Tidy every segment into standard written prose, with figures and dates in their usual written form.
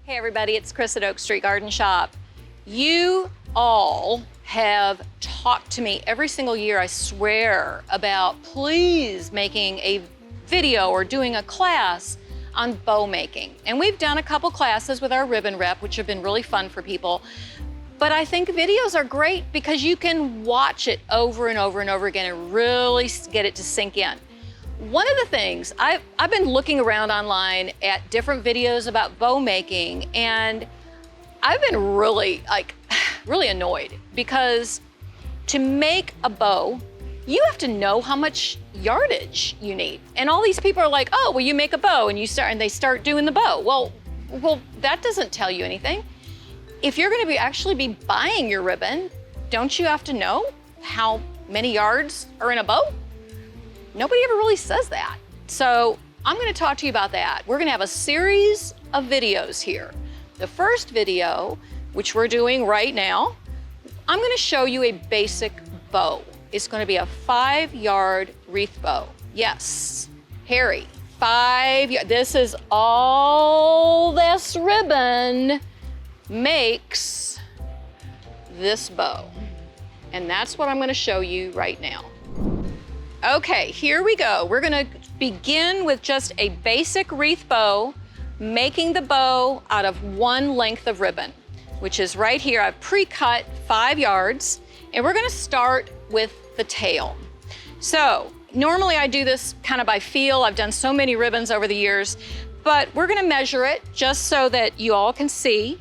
Hey everybody, it's Chris at Oak Street Garden Shop. You all have talked to me every single year, I swear, about please making a video or doing a class on bow making. And we've done a couple classes with our ribbon rep, which have been really fun for people. But I think videos are great because you can watch it over and over and over again and really get it to sink in. One of the things, I've been looking around online at different videos about bow making, and I've been really annoyed because to make a bow, you have to know how much yardage you need. And all these people are like, oh, well, you make a bow and they start doing the bow. Well, that doesn't tell you anything. If you're gonna actually be buying your ribbon, don't you have to know how many yards are in a bow? Nobody ever really says that. So I'm gonna talk to you about that. We're gonna have a series of videos here. The first video, which we're doing right now, I'm gonna show you a basic bow. It's gonna be a 5-yard wreath bow. Yes, Harry, 5 yards. This is all this ribbon makes this bow. And that's what I'm gonna show you right now. Okay, here we go. We're gonna begin with just a basic wreath bow, making the bow out of 1 length of ribbon, which is right here. I've pre-cut 5 yards, and we're gonna start with the tail. So normally I do this kind of by feel. I've done so many ribbons over the years, but we're gonna measure it just so that you all can see.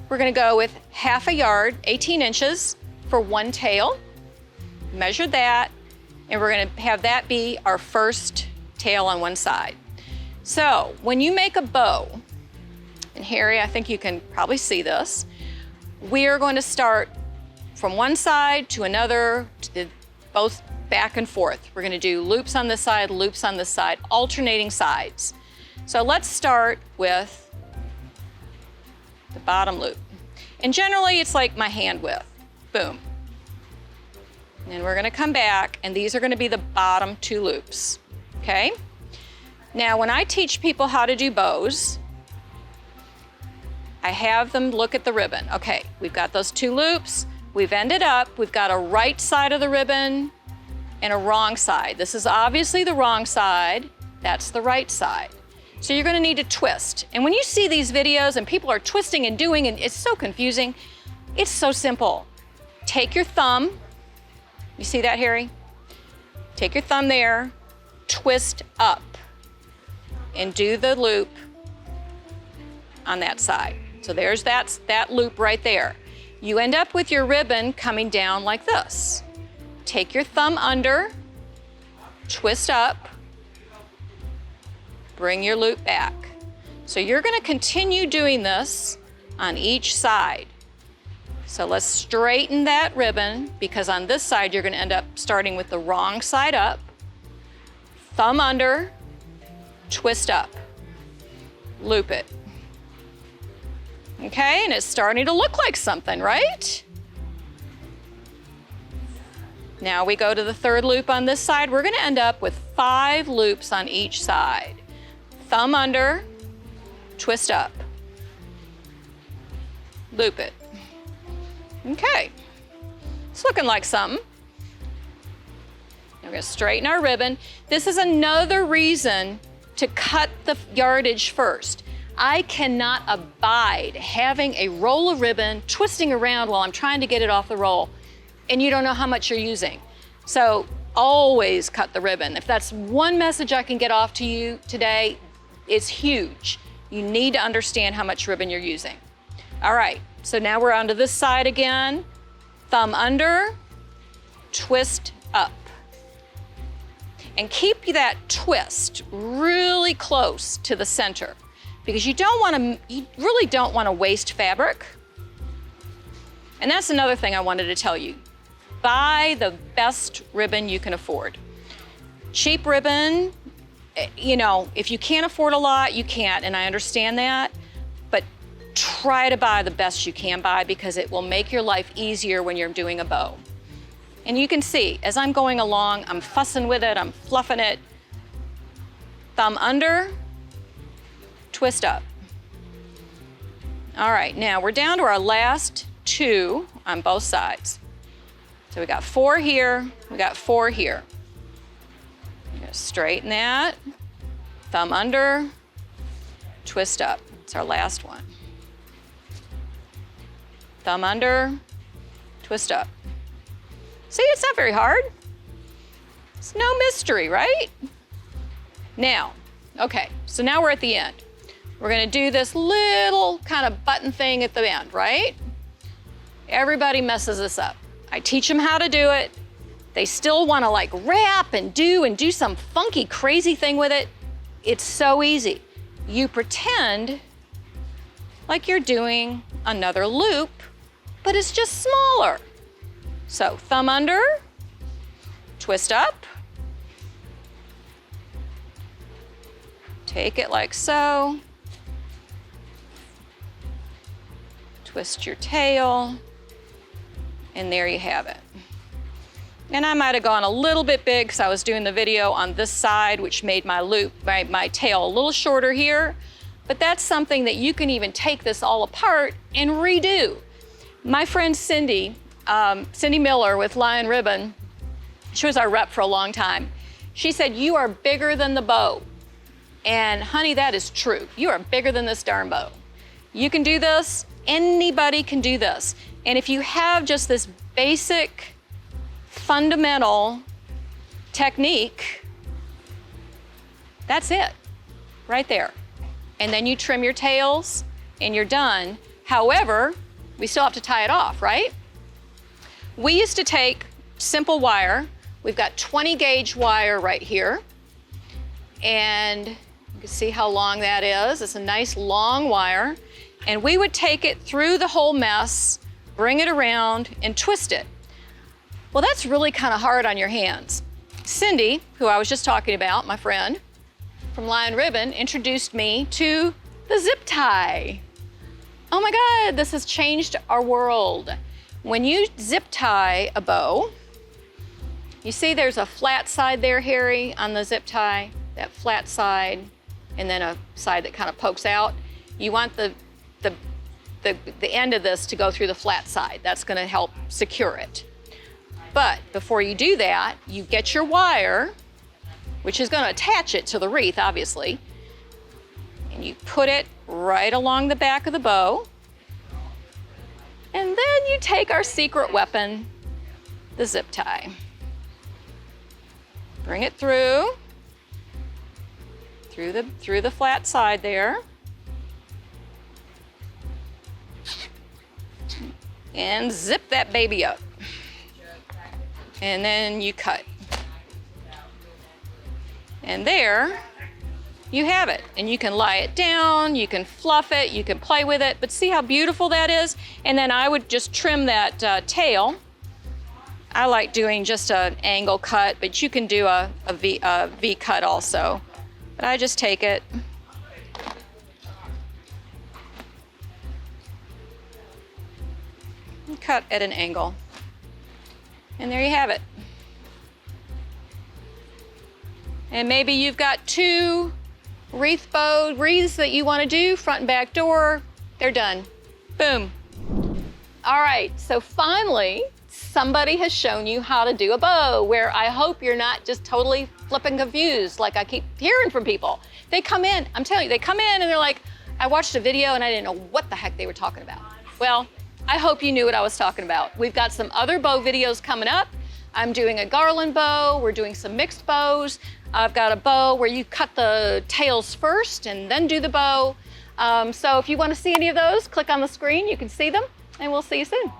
We're gonna go with 1/2 yard, 18 inches for 1 tail. Measure that. And we're gonna have that be our first tail on 1 side. So when you make a bow, and Harry, I think you can probably see this, we are going to start from 1 side to another, both back and forth. We're gonna do loops on this side, loops on this side, alternating sides. So let's start with the bottom loop. And generally it's like my hand width, boom. And we're gonna come back, and these are gonna be the bottom 2 loops, okay? Now, when I teach people how to do bows, I have them look at the ribbon. Okay, we've got those 2 loops, we've ended up, we've got a right side of the ribbon and a wrong side. This is obviously the wrong side, that's the right side. So you're gonna need to twist. And when you see these videos and people are twisting and doing, and it's so confusing, it's so simple. Take your thumb, you see that, Harry? Take your thumb there, twist up, and do the loop on that side. So there's that loop right there. You end up with your ribbon coming down like this. Take your thumb under, twist up, bring your loop back. So you're gonna continue doing this on each side. So let's straighten that ribbon, because on this side you're gonna end up starting with the wrong side up, thumb under, twist up, loop it. Okay, and it's starting to look like something, right? Now we go to the 3rd loop on this side. We're gonna end up with 5 loops on each side. Thumb under, twist up, loop it. Okay, it's looking like something. We're gonna straighten our ribbon. This is another reason to cut the yardage first. I cannot abide having a roll of ribbon twisting around while I'm trying to get it off the roll, and you don't know how much you're using. So always cut the ribbon. If that's one message I can get off to you today, it's huge. You need to understand how much ribbon you're using. All right. So now we're onto this side again. Thumb under, twist up. And keep that twist really close to the center, because you really don't want to waste fabric. And that's another thing I wanted to tell you. Buy the best ribbon you can afford. Cheap ribbon, you know, if you can't afford a lot, you can't, and I understand that. Try to buy the best you can buy, because it will make your life easier when you're doing a bow. And you can see, as I'm going along, I'm fussing with it, I'm fluffing it. Thumb under, twist up. All right, now we're down to our last 2 on both sides. So we got 4 here, we got 4 here. We're gonna straighten that, thumb under, twist up. It's our last one. Thumb under, twist up. See, it's not very hard. It's no mystery, right? Now, okay, so now we're at the end. We're gonna do this little kind of button thing at the end, right? Everybody messes this up. I teach them how to do it. They still wanna like wrap and do some funky, crazy thing with it. It's so easy. You pretend like you're doing another loop, but it's just smaller. So thumb under, twist up, take it like so, twist your tail, and there you have it. And I might have gone a little bit big because I was doing the video on this side, which made my loop, my tail a little shorter here, but that's something that you can even take this all apart and redo. My friend Cindy Miller with Lion Ribbon, she was our rep for a long time. She said, "You are bigger than the bow." And honey, that is true. You are bigger than this darn bow. You can do this, anybody can do this. And if you have just this basic, fundamental technique, that's it, right there. And then you trim your tails and you're done. However, we still have to tie it off, right? We used to take simple wire. We've got 20 gauge wire right here. And you can see how long that is. It's a nice long wire. And we would take it through the whole mess, bring it around and twist it. Well, that's really kind of hard on your hands. Cindy, who I was just talking about, my friend from Lion Ribbon, introduced me to the zip tie. Oh my God, this has changed our world. When you zip tie a bow, you see there's a flat side there, Harry, on the zip tie, that flat side, and then a side that kind of pokes out. You want the end of this to go through the flat side. That's gonna help secure it. But before you do that, you get your wire, which is gonna attach it to the wreath, obviously, and you put it right along the back of the bow. And then you take our secret weapon, the zip tie. Bring it through the flat side there. And zip that baby up. And then you cut. And there you have it. And you can lie it down, you can fluff it, you can play with it, but see how beautiful that is? And then I would just trim that tail. I like doing just an angle cut, but you can do a V cut also. But I just take it, and cut at an angle. And there you have it. And maybe you've got 2 wreath bow wreaths that you want to do, front and back door. They're done. Boom. All right, so finally, somebody has shown you how to do a bow, where I hope you're not just totally flipping confused like I keep hearing from people. They come in, I'm telling you, they come in and they're like, I watched a video and I didn't know what the heck they were talking about. Well, I hope you knew what I was talking about. We've got some other bow videos coming up. I'm doing a garland bow, we're doing some mixed bows. I've got a bow where you cut the tails first and then do the bow. So if you want to see any of those, click on the screen, you can see them, and we'll see you soon.